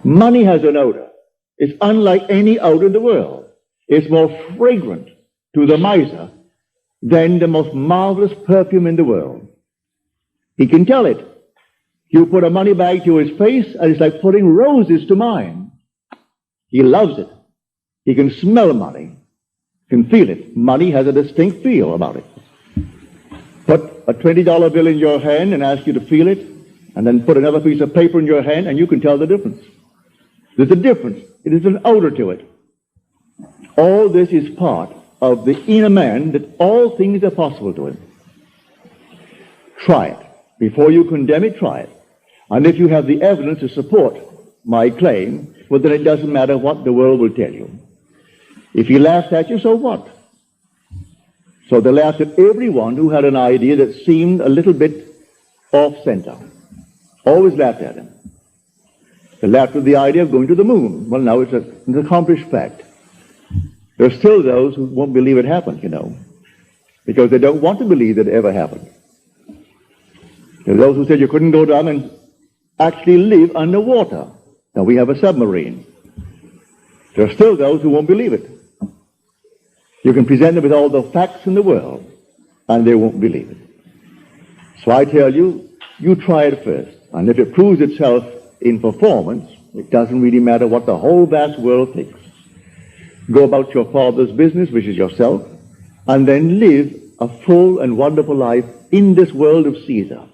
Money has an odor. It's unlike any odor in the world. It's more fragrant to the miser than the most marvelous perfume in the world. He can tell it. You put a money bag to his face, and it's like putting roses to mine. He loves it. He can smell money, can feel it. Money has a distinct feel about it. Put a $20 bill in your hand and ask you to feel it, and then put another piece of paper in your hand, and you can tell the difference. There's a difference. It is an odor to it. All this is part of the inner man, that all things are possible to him. Try it. Before you condemn it, try it. And if you have the evidence to support my claim, well, then it doesn't matter what the world will tell you. If he laughs at you, so what? So they laughed at everyone who had an idea that seemed a little bit off-center. Always laughed at him. They laughed at the idea of going to the moon. Well, now it's an accomplished fact. There are still those who won't believe it happened, you know, because they don't want to believe that it ever happened. There are those who said you couldn't go down and actually live underwater. Now we have a submarine. There are still those who won't believe it. You can present them with all the facts in the world, and they won't believe it. So I tell you, you try it first. And if it proves itself in performance, it doesn't really matter what the whole vast world thinks. Go about your Father's business, which is yourself, and then live a full and wonderful life in this world of Caesar.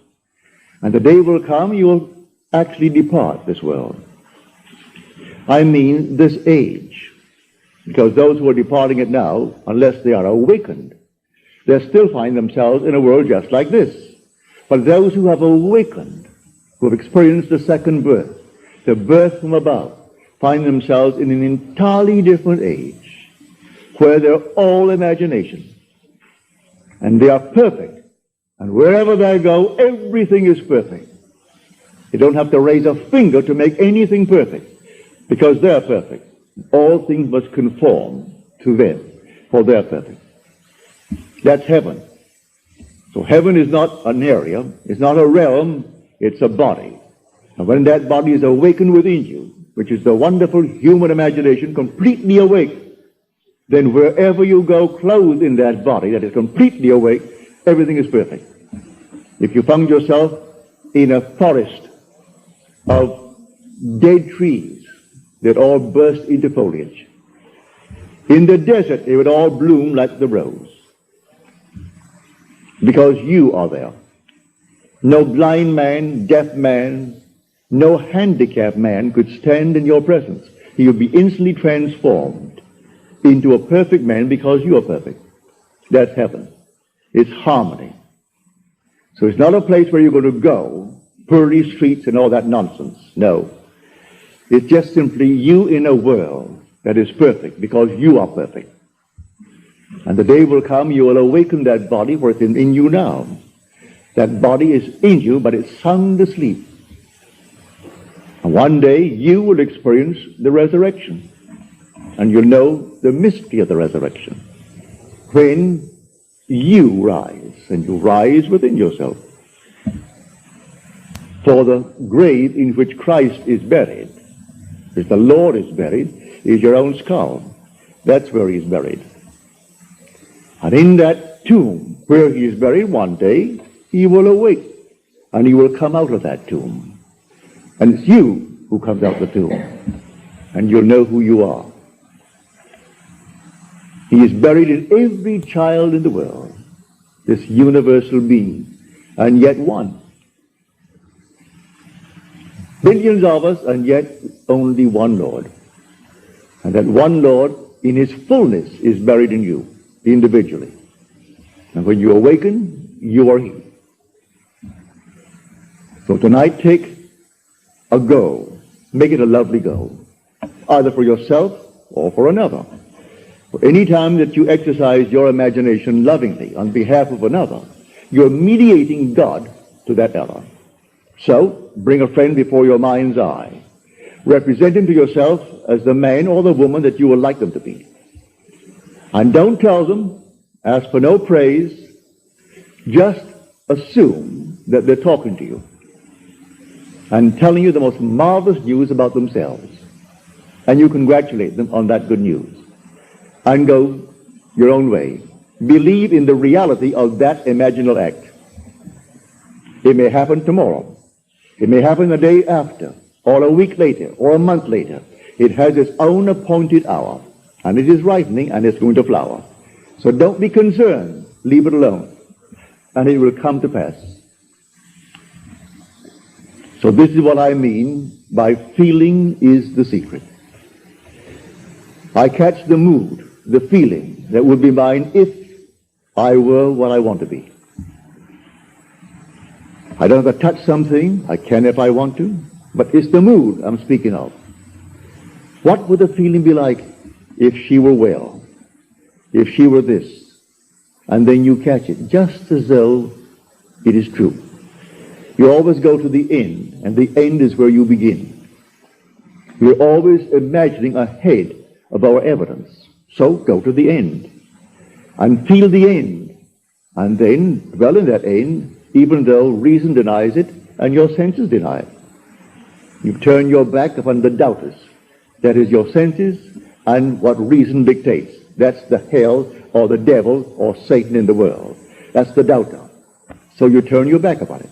And the day will come, you will actually depart this world. I mean this age. Because those who are departing it now, unless they are awakened, they'll still find themselves in a world just like this. But those who have awakened, who have experienced the second birth, the birth from above, find themselves in an entirely different age, where they're all imagination. And they are perfect. And wherever they go, everything is perfect. You don't have to raise a finger to make anything perfect, because they're perfect. All things must conform to them, for they're perfect. That's heaven. So heaven is not an area, it's not a realm, it's a body. And when that body is awakened within you, which is the wonderful human imagination completely awake, then wherever you go clothed in that body that is completely awake, everything is perfect. If you found yourself in a forest of dead trees that all burst into foliage, in the desert they would all bloom like the rose, because you are there. No blind man, deaf man, no handicapped man could stand in your presence. He would be instantly transformed into a perfect man because you are perfect. That's heaven. It's harmony. So it's not a place where you're going to go, pearly streets and all that nonsense. No. It's just simply you in a world that is perfect because you are perfect. And the day will come, you will awaken that body, for it's in you now. That body is in you, but it's sound asleep. And one day you will experience the resurrection. And you'll know the mystery of the resurrection. When you rise, and you rise within yourself. For the grave in which Christ is buried, if the Lord is buried, is your own skull. That's where he is buried. And in that tomb where he is buried, one day he will awake, and he will come out of that tomb. And it's you who comes out of the tomb, and you'll know who you are. He is buried in every child in the world, this universal being, and yet one. Billions of us, and yet only one Lord. And that one Lord, in his fullness, is buried in you, individually. And when you awaken, you are he. So tonight, take a go. Make it a lovely go, either for yourself or for another. For any time that you exercise your imagination lovingly on behalf of another, you're mediating God to that other. So, bring a friend before your mind's eye. Represent him to yourself as the man or the woman that you would like them to be. And don't tell them, ask for no praise, just assume that they're talking to you. and telling you the most marvelous news about themselves. And you congratulate them on that good news and go your own way. Believe in the reality of that imaginal act. It may happen tomorrow. It may happen the day after, or a week later, or a month later. It has its own appointed hour, and it is ripening, and it's going to flower. So don't be concerned. Leave it alone, and it will come to pass. So this is what I mean by feeling is the secret. I catch the mood, the feeling that would be mine if I were what I want to be. I don't have to touch something. I can if I want to. But it's the mood I'm speaking of. What would the feeling be like if she were well? If she were this? And then you catch it, just as though it is true. You always go to the end, and the end is where you begin. We're always imagining ahead of our evidence. So go to the end and feel the end. And then dwell in that end, even though reason denies it and your senses deny it. You turn your back upon the doubters. That is your senses and what reason dictates. That's the hell or the devil or Satan in the world. That's the doubter. So you turn your back upon it.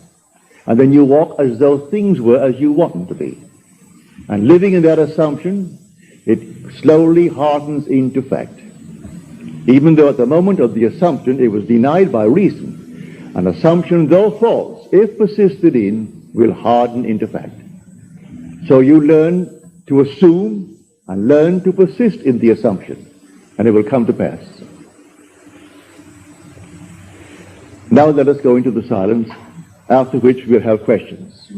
And then you walk as though things were as you want them to be. And living in that assumption, it slowly hardens into fact. Even though at the moment of the assumption it was denied by reason, an assumption, though false, if persisted in, will harden into fact. So you learn to assume and learn to persist in the assumption, and it will come to pass. Now let us go into the silence, after which we'll have questions.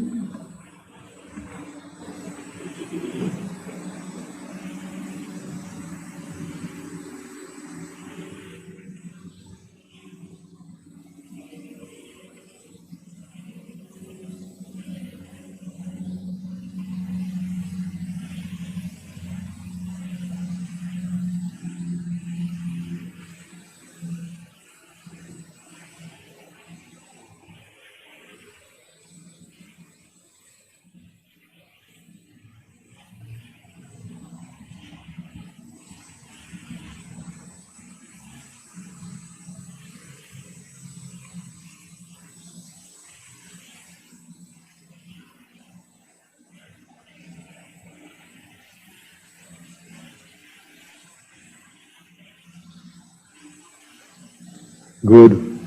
Good.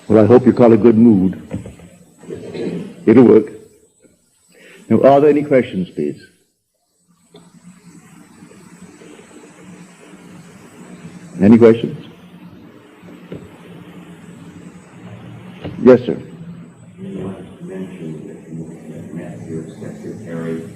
Well, I hope you call it good mood. It'll work. Now, are there any questions, please? Any questions? Yes, sir. You mentioned that Matthew's secretary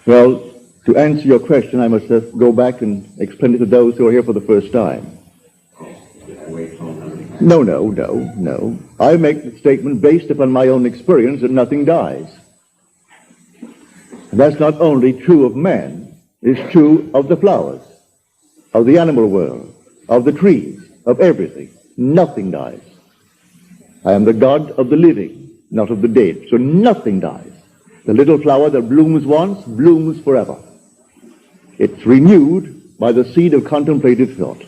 Well, to answer your question, I must go back and explain it to those who are here for the first time. No. I make the statement based upon my own experience that nothing dies. And that's not only true of man, it's true of the flowers, of the animal world, of the trees, of everything. Nothing dies. I am the God of the living, not of the dead. So nothing dies. The little flower that blooms once, blooms forever. It's renewed by the seed of contemplative thought.